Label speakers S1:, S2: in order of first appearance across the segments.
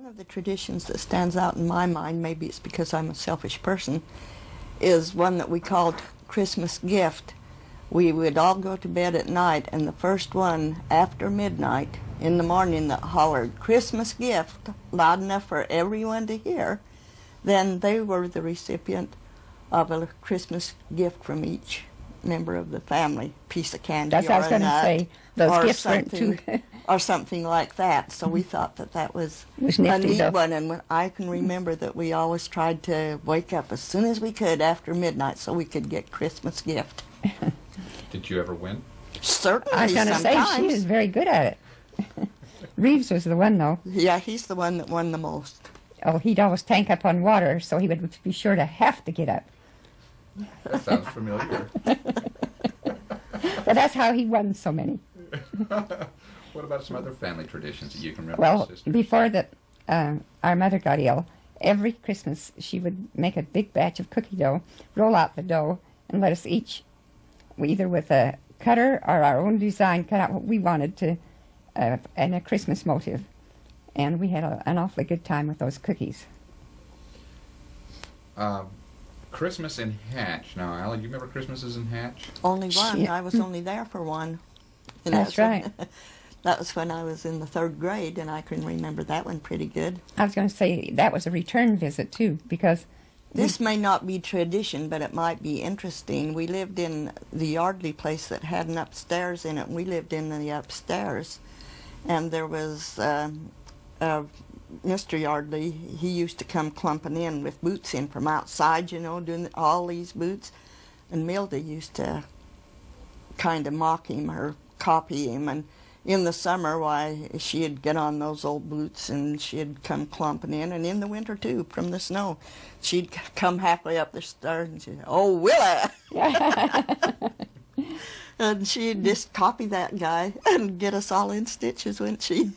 S1: One of the traditions that stands out in my mind, maybe it's because I'm a selfish person, is one that we called Christmas gift. We would all go to bed at night, and the first one after midnight in the morning that hollered Christmas gift loud enough for everyone to hear, then they were the recipient of a Christmas gift from each member of the family, piece of candy.
S2: That's what I was going to say. Those gifts weren't too...
S1: or something like that. So we thought that that was
S2: nifty,
S1: a neat
S2: though.
S1: one. And I can remember that we always tried to wake up as soon as we could after midnight so we could get Christmas gift.
S3: Did you ever win?
S1: Certainly,
S2: I was going to say, she was very good at it. Reeves was the one, though.
S1: Yeah, he's the one that won the most.
S2: Oh, he'd always tank up on water, so he would be sure to have to get up.
S3: That sounds familiar.
S2: But that's how he won so many.
S3: What about some other family traditions that you can remember?
S2: Well,
S3: sister?
S2: before that, our mother got ill, every Christmas she would make a big batch of cookie dough, roll out the dough, and let us each, either with a cutter or our own design, cut out what we wanted to, and a Christmas motive. And we had an awfully good time with those cookies.
S3: Christmas in Hatch. Now, Allie, do you remember Christmases in Hatch?
S1: Only one.
S2: Yeah.
S1: I was only there for one. And
S2: That's right.
S1: That was when I was in the 3rd grade, and I can remember that one pretty good.
S2: I was going to say that was a return visit, too, because...
S1: This may not be tradition, but it might be interesting. We lived in the Yardley place that had an upstairs in it, and we lived in the upstairs. And there was Mr. Yardley. He used to come clumping in with boots in from outside, you know, doing all these boots. And Milda used to kind of mock him or copy him. And in the summer, why, she'd get on those old boots and she'd come clumping in. And in the winter, too, from the snow, she'd come halfway up the stairs and she'd say, "Oh, Willa!" And she'd just copy that guy and get us all in stitches, wouldn't she?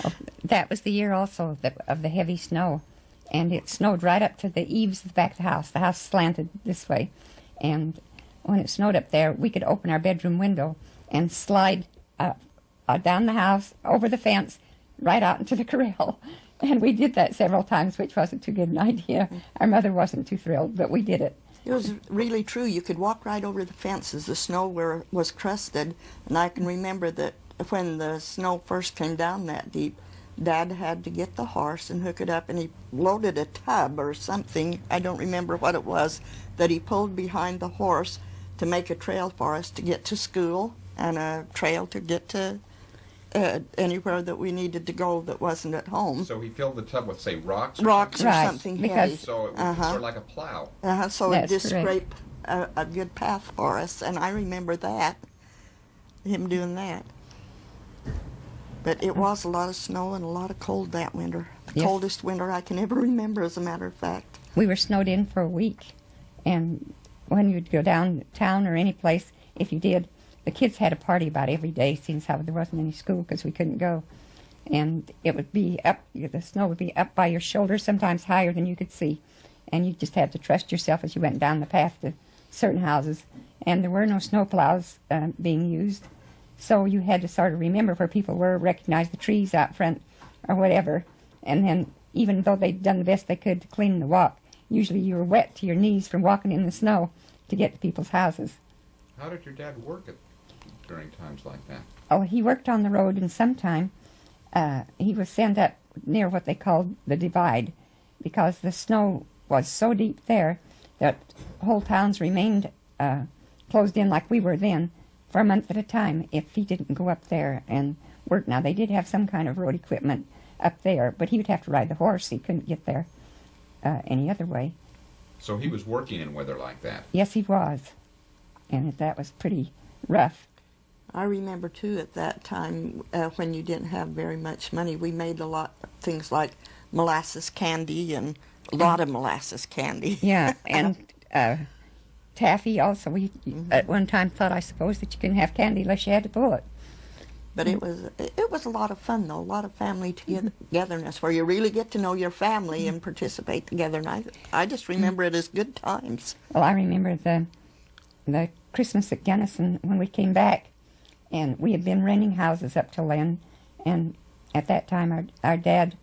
S2: Oh, that was the year also of the heavy snow. And it snowed right up to the eaves of the back of the house. The house slanted this way. And when it snowed up there, we could open our bedroom window and slide down the house, over the fence, right out into the corral. And we did that several times, which wasn't too good an idea. Our mother wasn't too thrilled, but we did it.
S1: It was really true. You could walk right over the fences. The snow was crusted. And I can remember that when the snow first came down that deep, Dad had to get the horse and hook it up, and he loaded a tub or something, I don't remember what it was, that he pulled behind the horse to make a trail for us to get to school and a trail to get to anywhere that we needed to go that wasn't at home.
S3: So he filled the tub with, say, rocks? Or
S1: Rocks
S3: something?
S1: or
S2: Right,
S1: something
S2: because-
S1: heavy.
S3: So it was sort of like a plow.
S1: So
S2: That's
S1: it just
S2: correct.
S1: scraped a good path for us, and I remember that, him doing that. But it was a lot of snow and a lot of cold that winter. The
S2: Yes.
S1: coldest winter I can ever remember, as a matter of fact.
S2: We were snowed in for a week. And when you'd go downtown or any place, if you did, the kids had a party about every day, since how there wasn't any school because we couldn't go. And it would be up, the snow would be up by your shoulders, sometimes higher than you could see. And you just had to trust yourself as you went down the path to certain houses. And there were no snow plows being used. So you had to sort of remember where people were, recognize the trees out front or whatever. And then even though they'd done the best they could to clean the walk, usually you were wet to your knees from walking in the snow to get to people's houses.
S3: How did your dad work during times like that?
S2: Oh, he worked on the road, and sometime he was sent up near what they called the Divide, because the snow was so deep there that whole towns remained closed in like we were then for a month at a time if he didn't go up there and work. Now, they did have some kind of road equipment up there, but he would have to ride the horse. He couldn't get there any other way.
S3: So he was working in weather like that?
S2: Yes, he was. And that was pretty rough.
S1: I remember, too, at that time, when you didn't have very much money, we made a lot of things like molasses candy and a lot of molasses candy.
S2: Yeah, and taffy also. We at one time thought, I suppose, that you couldn't have candy unless you had to pull it.
S1: But it was a lot of fun, though, a lot of family togetherness, where you really get to know your family and participate together. And I just remember it as good times.
S2: Well, I remember the Christmas at Gunnison when we came back, and we had been renting houses up till then, and at that time our dad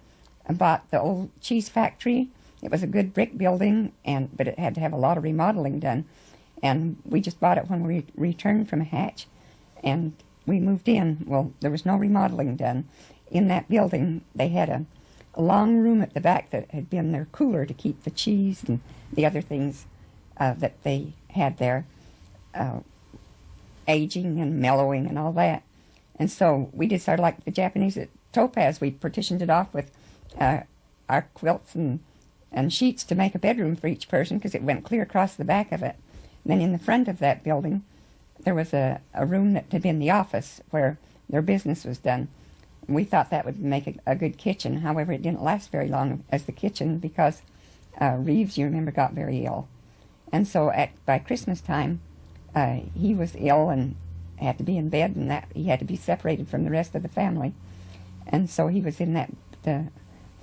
S2: bought the old cheese factory. It was a good brick building, but it had to have a lot of remodeling done. And we just bought it when we returned from Hatch, and we moved in. Well, there was no remodeling done. In that building, they had a long room at the back that had been their cooler to keep the cheese and the other things that they had there, aging and mellowing and all that. And so we did sort of like the Japanese at Topaz. We partitioned it off with our quilts and sheets to make a bedroom for each person, because it went clear across the back of it. And then in the front of that building, there was a room that had been the office where their business was done. And we thought that would make a good kitchen. However, it didn't last very long as the kitchen, because Reeves, you remember, got very ill. And so by Christmas time, he was ill and had to be in bed, and that he had to be separated from the rest of the family. And so he was in the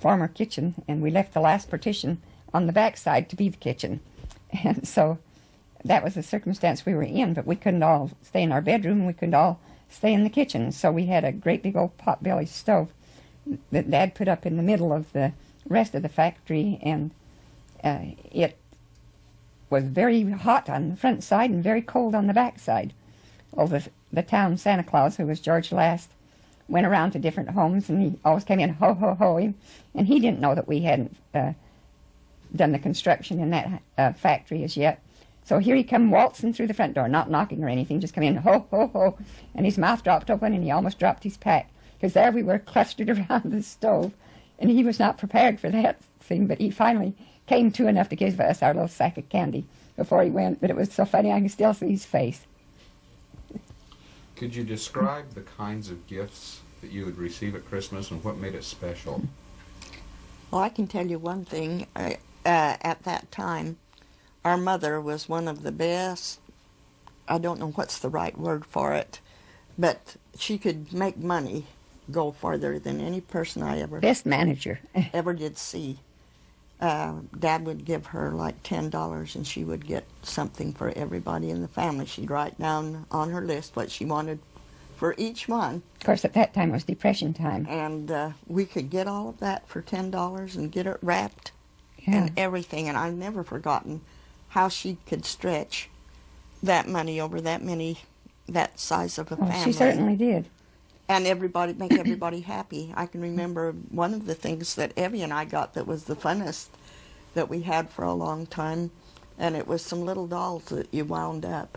S2: former kitchen, and we left the last partition on the back side to be the kitchen. And so that was the circumstance we were in, but we couldn't all stay in our bedroom, and we couldn't all stay in the kitchen. So we had a great big old pot-belly stove that Dad put up in the middle of the rest of the factory, and it was very hot on the front side and very cold on the back side. Well, the town Santa Claus, who was George Last, went around to different homes, and he always came in ho-ho-hoing, and he didn't know that we hadn't done the construction in that factory as yet. So here he come waltzing through the front door, not knocking or anything, just come in ho-ho-ho, and his mouth dropped open, and he almost dropped his pack, because there we were clustered around the stove, and he was not prepared for that thing, but he finally came to enough to give us our little sack of candy before he went. But it was so funny, I can still see his face.
S3: Could you describe the kinds of gifts that you would receive at Christmas and what made it special?
S1: Well, I can tell you one thing. At that time, our mother was one of the best, I don't know what's the right word for it, but she could make money go farther than any person I ever...
S2: Best manager.
S1: ...ever did see. Dad would give her like $10, and she would get something for everybody in the family. She'd write down on her list what she wanted for each one.
S2: Of course, at that time it was Depression time.
S1: And we could get all of that for $10 and get it wrapped
S2: Yeah.
S1: and everything. And I've never forgotten how she could stretch that money over that size of a
S2: Oh,
S1: family.
S2: she certainly did.
S1: And make everybody happy. I can remember one of the things that Evie and I got that was the funnest that we had for a long time, and it was some little dolls that you wound up,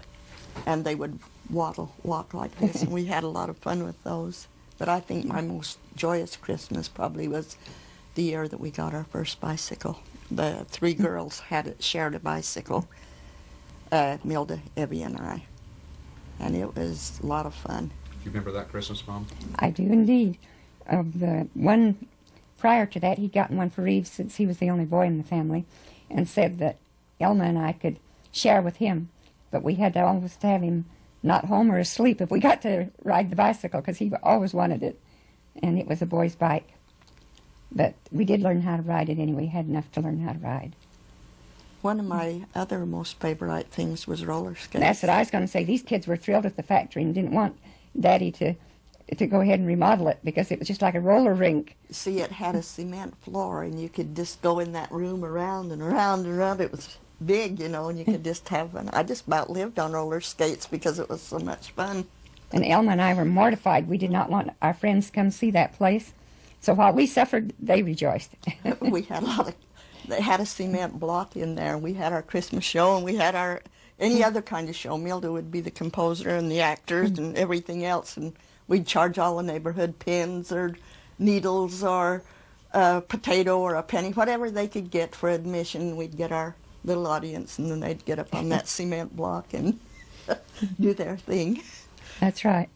S1: and they would walk like this, and we had a lot of fun with those. But I think my most joyous Christmas probably was the year that we got our first bicycle. The three girls shared a bicycle, Milda, Evie, and I, and it was a lot of fun.
S3: Do you remember that Christmas, Mom?
S2: I do indeed. The one prior to that, he'd gotten one for Reeves, since he was the only boy in the family, and said that Elma and I could share with him, but we had to always have him not home or asleep if we got to ride the bicycle, because he always wanted it, and it was a boy's bike. But we did learn how to ride it anyway. Had enough to learn how to ride.
S1: One of my other most favorite things was roller skates.
S2: That's what I was going to say. These kids were thrilled at the factory and didn't want Daddy to go ahead and remodel it, because it was just like a roller rink.
S1: See, it had a cement floor, and you could just go in that room around and around and around. It was big, and you could just have fun. I just about lived on roller skates because it was so much fun.
S2: And Elma and I were mortified. We did not want our friends to come see that place. So while we suffered, they rejoiced.
S1: We had they had a cement block in there. We had our Christmas show, and we had any other kind of show. Milda would be the composer and the actors and everything else, and we'd charge all the neighborhood pins or needles or a potato or a penny, whatever they could get for admission. We'd get our little audience, and then they'd get up on that cement block and do their thing.
S2: That's right.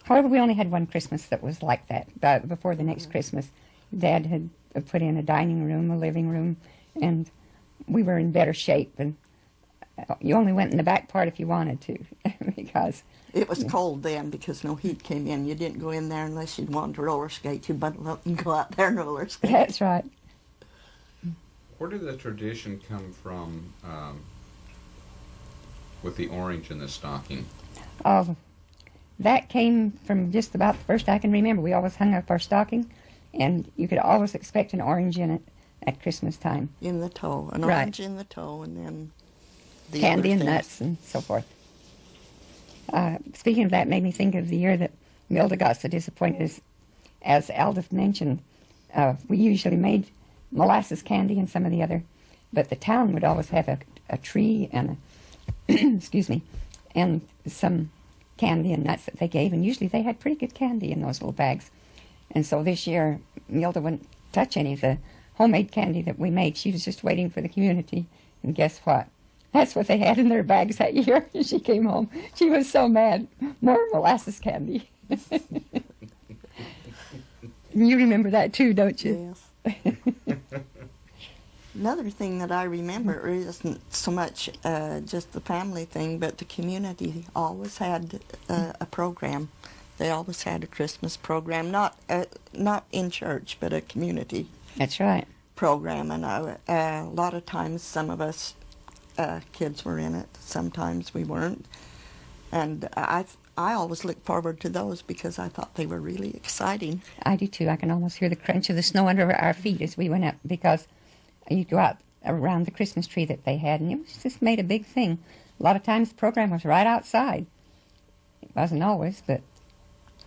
S2: However, we only had one Christmas that was like that. Before the next Christmas, Dad had put in a dining room, a living room, and we were in better shape. And you only went in the back part if you wanted to, because
S1: it was cold then, because no heat came in. You didn't go in there unless you'd wanted to roller skate. You'd bundle up and go out there and roller skate.
S2: That's right.
S3: Where did the tradition come from with the orange in the stocking?
S2: That came from just about the first I can remember. We always hung up our stocking and you could always expect an orange in it at Christmas time.
S1: In the toe. An
S2: Right.
S1: orange in the toe, and then the
S2: Candy
S1: other
S2: and
S1: things.
S2: nuts and so forth. Speaking of that, made me think of the year that Milda got so disappointed. As Aldous mentioned, we usually made molasses candy and some of the other, but the town would always have a tree and excuse me, and some candy and nuts that they gave, and usually they had pretty good candy in those little bags. And so this year, Milda wouldn't touch any of the homemade candy that we made. She was just waiting for the community, and guess what? That's what they had in their bags that year. She came home. She was so mad. More molasses candy. You remember that too, don't you?
S1: Yes. Another thing that I remember isn't so much just the family thing, but the community always had a program. They always had a Christmas program, not in church, but a community
S2: That's right.
S1: program. And a lot of times, some of us kids were in it. Sometimes we weren't. And I always looked forward to those because I thought they were really exciting.
S2: I do too. I can almost hear the crunch of the snow under our feet as we went up, because you'd go out around the Christmas tree that they had, and it was just made a big thing. A lot of times the program was right outside. It wasn't always, but...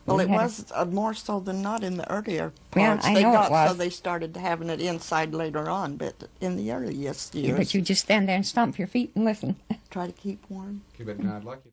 S1: Well,
S2: we
S1: it
S2: had
S1: was more so than not in the earlier
S2: Yeah,
S1: parts.
S2: I
S1: They
S2: know it
S1: got
S2: was.
S1: so they started having it inside later on, but in the earliest years,
S2: But you just stand there and stomp your feet and listen.
S1: try to keep warm.
S3: Okay, but now I'd like you